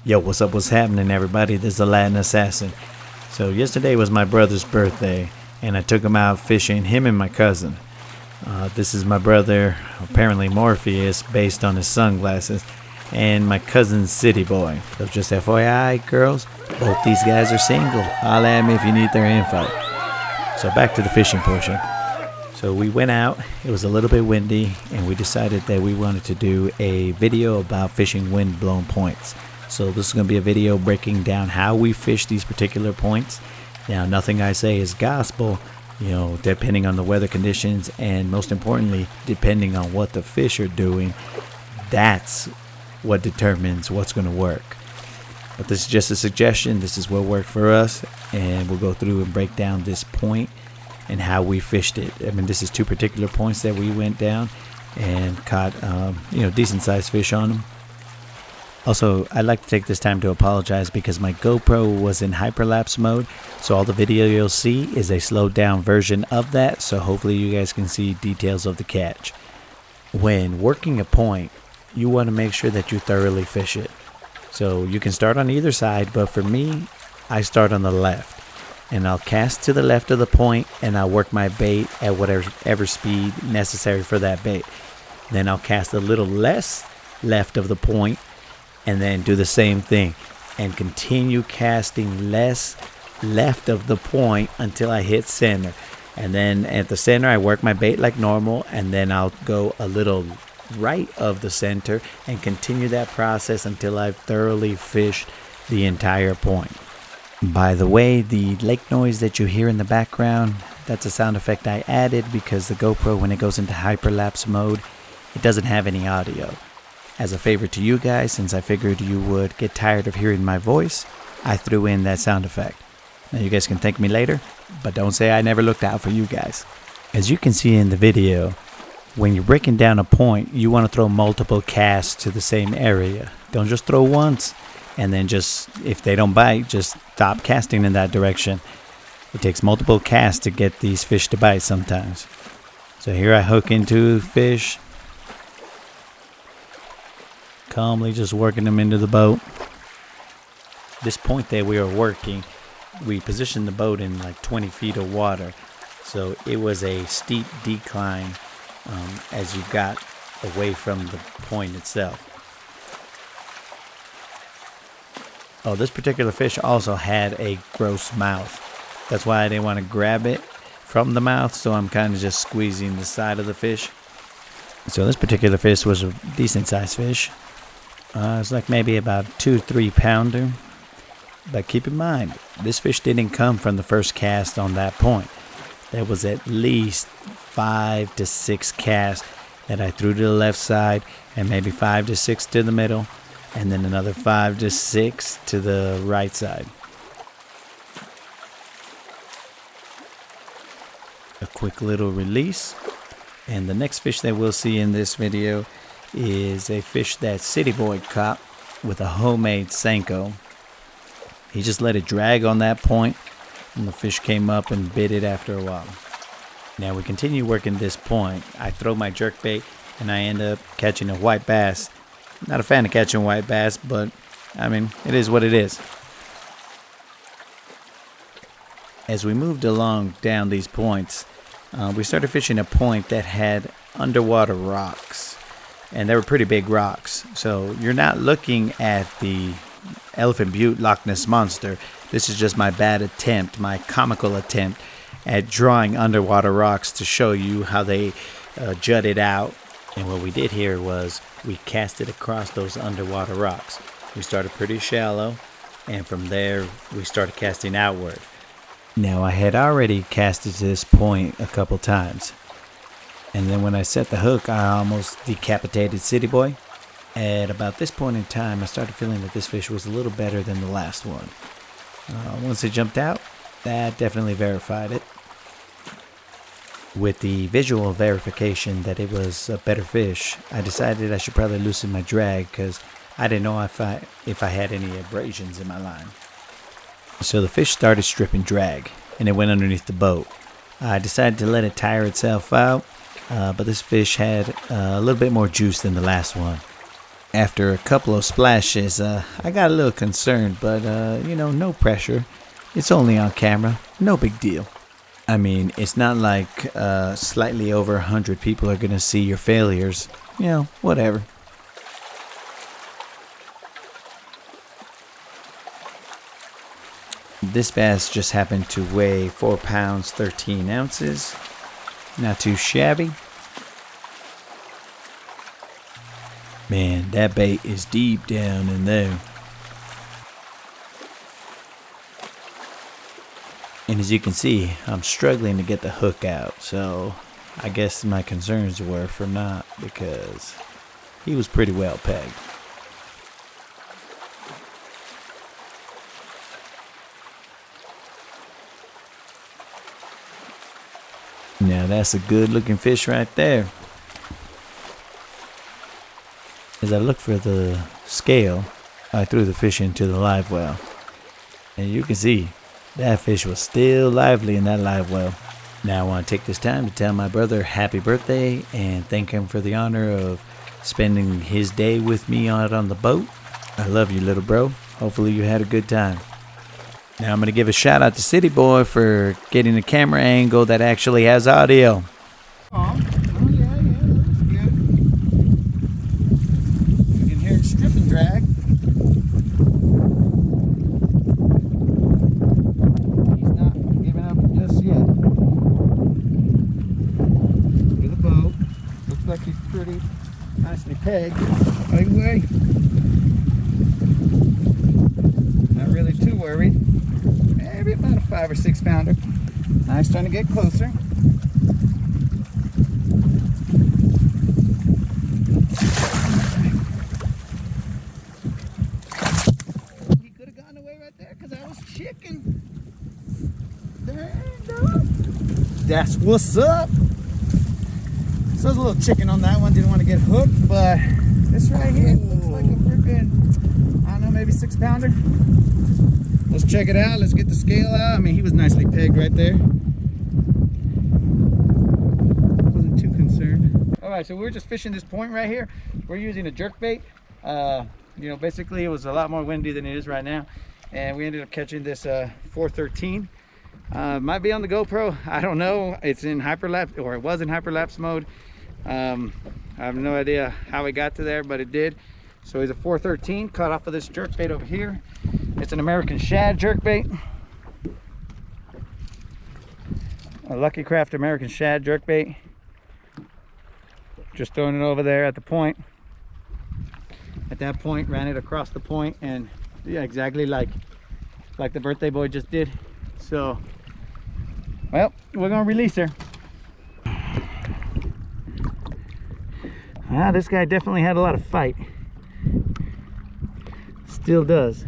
Yo, what's up? What's happening, everybody? This is the Latin Assassin. So yesterday was my brother's birthday, and I took him out fishing, him and my cousin. This is my brother, apparently Morpheus, based on his sunglasses, and my cousin's City Boy. So just FYI, girls, both these guys are single. Holla at me if you need their info. So back to the fishing portion. So we went out, it was a little bit windy, and we decided that we wanted to do a video about fishing wind-blown points. So this is going to be a video breaking down how we fish these particular points. Now, nothing I say is gospel, depending on the weather conditions, and most importantly, depending on what the fish are doing. That's what determines what's going to work. But this is just a suggestion. This is what worked for us, and we'll go through and break down this point and how we fished it. I mean, this is two particular points that we went down and caught, decent sized fish on them. Also, I'd like to take this time to apologize because my GoPro was in hyperlapse mode, so all the video you'll see is a slowed down version of that, so hopefully you guys can see details of the catch. When working a point, you want to make sure that you thoroughly fish it. So you can start on either side, but for me, I start on the left. And I'll cast to the left of the point, and I'll work my bait at whatever speed necessary for that bait. Then I'll cast a little less left of the point, and then do the same thing and continue casting less left of the point until I hit center. And then at the center I work my bait like normal, and then I'll go a little right of the center and continue that process until I've thoroughly fished the entire point. By the way, the lake noise that you hear in the background, that's a sound effect I added because the GoPro, when it goes into hyperlapse mode, it doesn't have any audio. As a favor to you guys, since I figured you would get tired of hearing my voice, I threw in that sound effect. Now you guys can thank me later, but don't say I never looked out for you guys. As you can see in the video, when you're breaking down a point, you want to throw multiple casts to the same area. Don't just throw once, and then if they don't bite, just stop casting in that direction. It takes multiple casts to get these fish to bite sometimes. So here I hook into fish, calmly just working them into the boat. This point that we were working, we positioned the boat in like 20 feet of water, so it was a steep decline as you got away from the point itself. Oh, this particular fish also had a gross mouth. That's why I didn't want to grab it from the mouth, so I'm kind of just squeezing the side of the fish. So this particular fish was a decent sized fish. It's like maybe about 2-3 pounder. But keep in mind, this fish didn't come from the first cast on that point. There was at least 5 to 6 casts that I threw to the left side, and maybe 5 to 6 to the middle, and then another 5 to 6 to the right side. A quick little release. And the next fish that we'll see in this video is a fish that City Boy caught with a homemade Senko. He just let it drag on that point, and the fish came up and bit it after a while. Now we continue working this point. I throw my jerkbait, and I end up catching a white bass. Not a fan of catching white bass, but I mean, it is what it is. As we moved along down these points, we started fishing a point that had underwater rocks. And they were pretty big rocks. So you're not looking at the Elephant Butte Loch Ness Monster. This is just my bad attempt, my comical attempt at drawing underwater rocks to show you how they jutted out. And what we did here was we cast it across those underwater rocks. We started pretty shallow, and from there we started casting outward. Now I had already casted to this point a couple times. And then when I set the hook, I almost decapitated City Boy. At about this point in time, I started feeling that this fish was a little better than the last one. Once it jumped out, that definitely verified it. With the visual verification that it was a better fish, I decided I should probably loosen my drag because I didn't know if I had any abrasions in my line. So the fish started stripping drag, and it went underneath the boat. I decided to let it tire itself out, but this fish had a little bit more juice than the last one. After a couple of splashes, I got a little concerned, but no pressure. It's only on camera, no big deal. I mean, it's not like slightly over 100 people are gonna see your failures. Whatever. This bass just happened to weigh 4 pounds 13 ounces. Not too shabby. Man, that bait is deep down in there. And as you can see, I'm struggling to get the hook out, so I guess my concerns were for not, because he was pretty well pegged. Now that's a good looking fish right there. As I look for the scale, I threw the fish into the live well. And you can see, that fish was still lively in that live well. Now I want to take this time to tell my brother happy birthday and thank him for the honor of spending his day with me out on the boat. I love you, little bro. Hopefully you had a good time. Now I'm going to give a shout out to City Boy for getting a camera angle that actually has audio. Yeah, that looks good. You can hear him strip and drag. He's not giving up just yet. Look at the boat. Looks like he's pretty nicely pegged. Anyway, not really too worried. Maybe about a 5 or 6 pounder. Now he's trying to get closer. He could have gotten away right there because I was chicken. There you go. That's what's up. So there's a little chicken on that one. Didn't want to get hooked, but this right here looks like a freaking, I don't know, maybe 6 pounder. Let's check it out. Let's get the scale out. I mean, he was nicely pegged right there. Wasn't too concerned. All right, so we're just fishing this point right here. We're using a jerk bait. Basically it was a lot more windy than it is right now, and we ended up catching this 413. Might be on the GoPro. I don't know. It's in hyperlapse, or it was in hyperlapse mode. I have no idea how it got to there, but it did. So he's a 413 caught off of this jerk bait over here. It's an American shad jerk bait. A Lucky Craft American shad jerk bait. Just throwing it over there at the point. At that point, ran it across the point, and yeah, exactly like the birthday boy just did. So, well, we're gonna release her. This guy definitely had a lot of fight. Still does.